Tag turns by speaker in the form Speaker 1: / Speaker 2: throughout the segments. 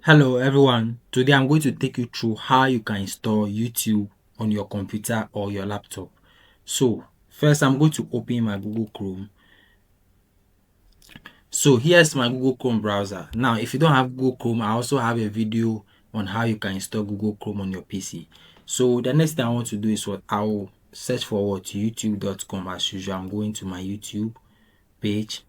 Speaker 1: Hello everyone, today I'm going to take you through how you can install YouTube on your computer or your laptop. So first I'm going to open my Google Chrome. So here's my Google Chrome browser. Now if you don't have Google Chrome, I also have a video on how you can install Google Chrome on your PC. So the next thing I want to do is I'll search for youtube.com. As usual, I'm going to my YouTube page.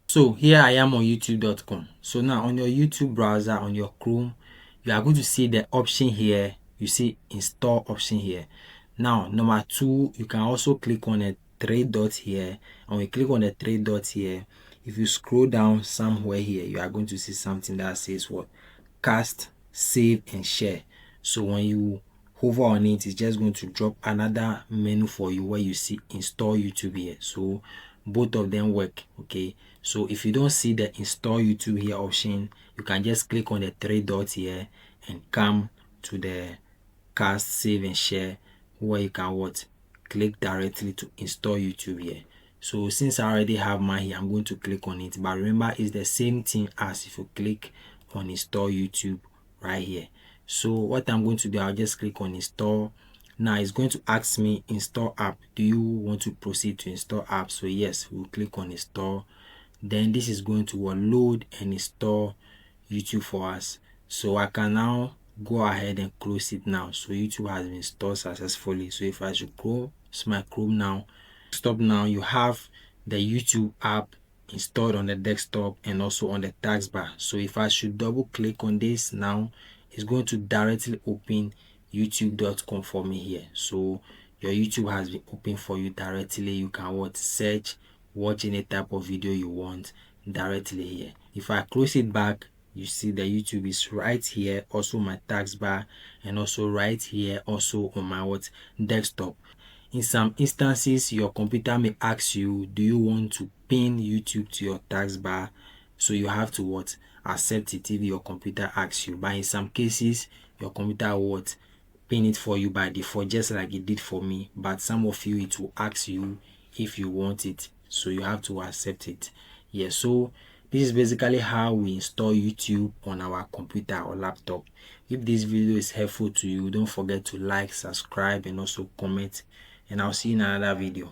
Speaker 1: So here I am on youtube.com. So now on your YouTube browser, on your Chrome, you are going to see the option here. You see install option here. Now number 2, you can also click on a 3 dots here. And when you click on the 3 dots here, if you scroll down somewhere here, you are going to see something that says what? Cast, save and share. So when you hover on it, it's just going to drop another menu for you where you see install YouTube here. So both of them work. Okay, so if you don't see the install YouTube here option, you can just click on the 3 dots here and come to the cast, save and share, where you can click directly to install YouTube here. So since I already have mine here, I'm going to click on it, but remember it's the same thing as if you click on install YouTube right here. So what I'm going to do, I'll just click on install. Now it's going to ask me install app. Do you want to proceed to install app? So yes, we'll click on install. Then this is going to load and install YouTube for us. So I can now go ahead and close it now. So YouTube has been installed successfully. So if I should close my Chrome now, stop now, you have the YouTube app installed on the desktop and also on the taskbar. So if I should double click on this now, it's going to directly open youtube.com for me here. So your YouTube has been open for you directly. You can search, watch any type of video you want directly here. If I close it back, you see the YouTube is right here, also my taskbar, and also right here, also on my desktop. In some instances, your computer may ask you, do you want to pin YouTube to your taskbar? So you have to accept it if your computer asks you. But in some cases, your computer will pin it for you by default, just like it did for me. But some of you, it will ask you if you want it, so you have to accept it. Yeah, so this is basically how we install YouTube on our computer or laptop. If this video is helpful to you, don't forget to like, subscribe and also comment, and I'll see you in another video.